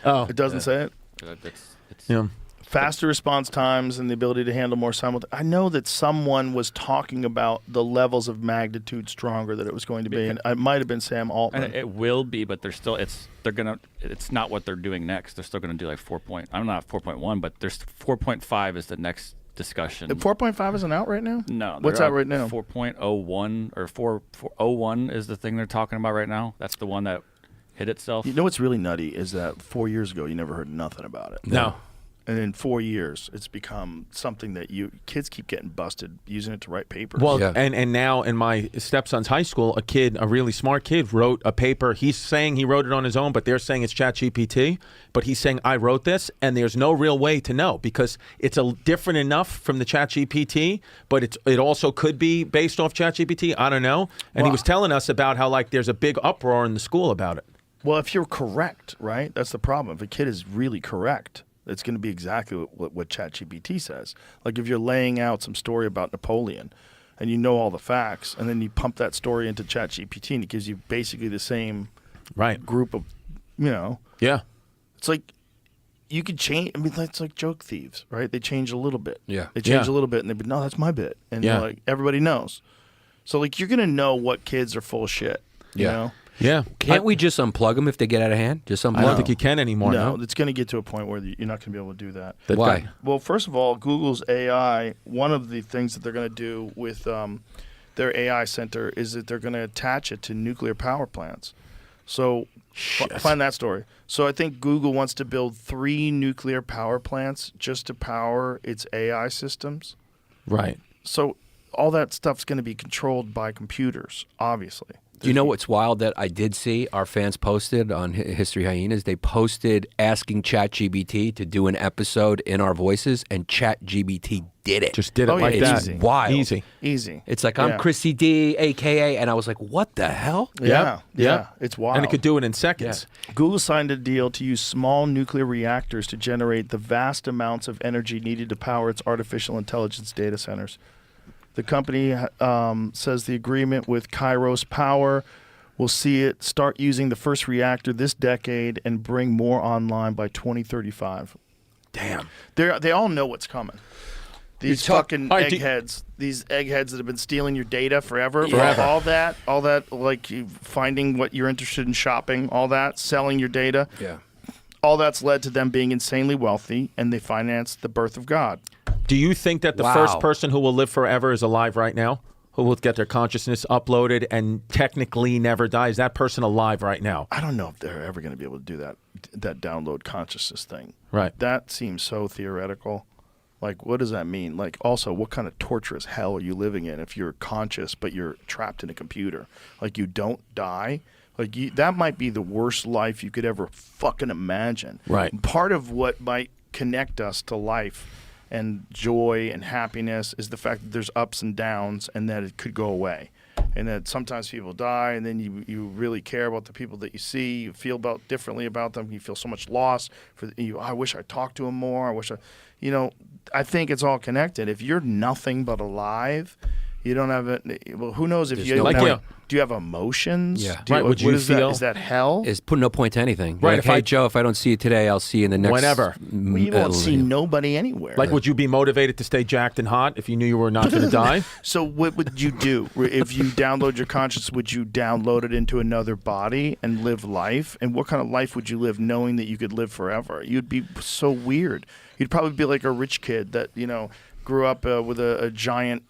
Oh. It doesn't say it? Yeah. Faster response times and the ability to handle more simultaneously. I know that someone was talking about the levels of magnitude stronger that it was going to be, and it might have been Sam Altman. And it will be, but they're still. It's not what they're doing next. They're still going to do like 4. I'm not 4.1, but there's 4.5 is the next discussion. 4.5 isn't out right now? No. What's out right now? 4.01 or 4.01 is the thing they're talking about right now. That's the one that hit itself. You know what's really nutty is that 4 years ago you never heard nothing about it. No. And in 4 years, it's become something that kids keep getting busted using it to write papers. Well, and now in my stepson's high school, a really smart kid, wrote a paper. He's saying he wrote it on his own, but they're saying it's ChatGPT. But he's saying, I wrote this, and there's no real way to know because it's different enough from the ChatGPT, but it also could be based off ChatGPT. I don't know. And he was telling us about how like there's a big uproar in the school about it. Well, if you're correct, right? That's the problem. If a kid is really correct, it's going to be exactly what ChatGPT says. Like if you're laying out some story about Napoleon and you know all the facts, and then you pump that story into ChatGPT and it gives you basically the same group of, Yeah. It's like you could change. I mean, it's like joke thieves, right? They change a little bit. Yeah. They change a little bit and they'd be, no, that's my bit. And like everybody knows. So like you're going to know what kids are full of shit, you know? Yeah. Can't we just unplug them if they get out of hand? Just unplug I don't think you can anymore. No, it's going to get to a point where you're not going to be able to do that. Why? Well, first of all, Google's AI, one of the things that they're going to do with their AI center is that they're going to attach it to nuclear power plants. So find that story. So I think Google wants to build 3 nuclear power plants just to power its AI systems. Right. So all that stuff's going to be controlled by computers, obviously. Do you know what's wild that I did see? Our fans posted on History Hyenas. They posted asking ChatGPT to do an episode in our voices, and ChatGPT did it. Just did it like that. Easy. Wild. Easy. It's like, I'm Chrissy D, a.k.a., and I was like, what the hell? Yeah. It's wild. And it could do it in seconds. Google signed a deal to use small nuclear reactors to generate the vast amounts of energy needed to power its artificial intelligence data centers. The company says the agreement with Kairos Power will see it start using the first reactor this decade and bring more online by 2035. Damn. They all know what's coming. These fucking eggheads, these eggheads that have been stealing your data forever. All that, like finding what you're interested in shopping, all that, selling your data. Yeah. All that's led to them being insanely wealthy, and they finance the birth of God. Do you think that the first person who will live forever is alive right now? Who will get their consciousness uploaded and technically never die? Is that person alive right now? I don't know if they're ever going to be able to do that download consciousness thing. Right. That seems so theoretical. Like, what does that mean? Like, also, what kind of torturous hell are you living in if you're conscious but you're trapped in a computer? Like, you don't die? Like, that might be the worst life you could ever fucking imagine. Right. Part of what might connect us to life and joy and happiness is the fact that there's ups and downs and that it could go away. And that sometimes people die, and then you really care about the people that you see. You feel differently about them. You feel so much loss. I wish I talked to them more. I think it's all connected. If you're nothing but alive, you don't have it. Well, who knows if do you have emotions? Yeah. Would you feel? Is that hell? It's put no point to anything. Right. Like, hey, Joe, if I don't see you today, I'll see you in the next. Whenever. Well, you won't see nobody anywhere. Like, would you be motivated to stay jacked and hot if you knew you were not going to die? So what would you do? If you download your consciousness, would you download it into another body and live life? And what kind of life would you live knowing that you could live forever? You'd be so weird. You'd probably be like a rich kid that, grew up with a giant,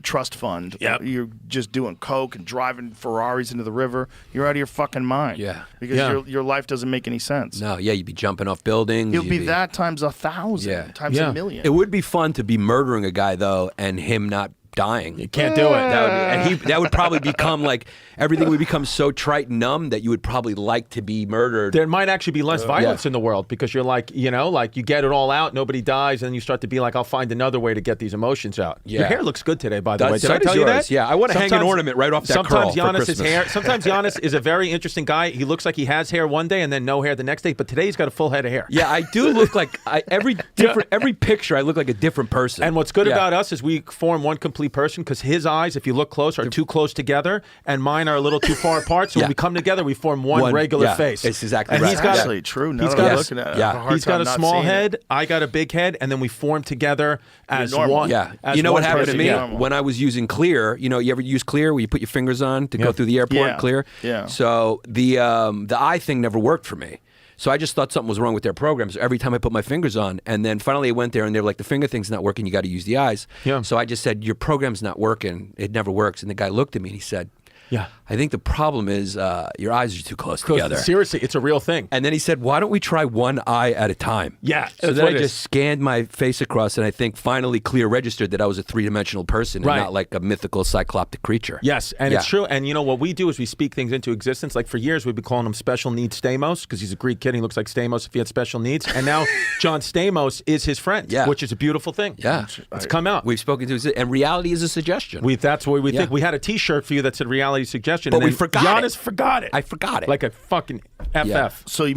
trust fund. Yep. You're just doing coke and driving Ferraris into the river. You're out of your fucking mind. Yeah. Because your life doesn't make any sense. No, you'd be jumping off buildings. It'll be that times 1,000, times a million. It would be fun to be murdering a guy, though, and him not dying. You can't do it. That would probably become like everything would become so trite and numb that you would probably like to be murdered. There might actually be less violence in the world because you're like, like you get it all out, nobody dies, and then you start to be like, I'll find another way to get these emotions out. Yeah. Your hair looks good today, by the way. Did I tell you that? Yeah, I want to hang an ornament right off that curl for Christmas. Sometimes Yannis is a very interesting guy. He looks like he has hair one day and then no hair the next day, but today he's got a full head of hair. Yeah, I do look like every picture I look like a different person. And what's good about us is we form one complete ugly person because his eyes, if you look close, are too close together, and mine are a little too far apart. So when we come together, we form one regular face. It's exactly and right. He's got actually true. Now he's that I'm got looking at it, I yeah. have a hard He's got time a not small seeing head. it. I got a big head, and then we form together as normal. one. Yeah. as You know one what happened to person. me Yeah. when I was using Clear? You know, you ever use Clear where you put your fingers on to go through the airport? Yeah. Clear. Yeah. So the eye thing never worked for me. So I just thought something was wrong with their program. So every time I put my fingers on, and then finally I went there and they were like, the finger thing's not working. You got to use the eyes. Yeah. So I just said, your program's not working. It never works. And the guy looked at me and he said, Yeah. I think the problem is your eyes are too close together. Seriously, it's a real thing. And then he said, why don't we try one eye at a time? Yeah, So that's then what I it just is. scanned my face across, and I think finally Clear registered that I was a three-dimensional person Right. and not like a mythical cycloptic creature. Yes, and Yeah. it's true. And you know what we do is we speak things into existence. Like for years, we've been calling him Special Needs Stamos because he's a Greek kid. He looks like Stamos if he had special needs. And now John Stamos is his friend, Yeah. which is a beautiful thing. Yeah. It's come out. We've spoken to, and reality is a suggestion. That's what we Yeah. think. We had a T-shirt for you that said reality suggestion. But and we then forgot Giannis it. forgot it. I forgot it. Like a fucking FF. Yeah. So you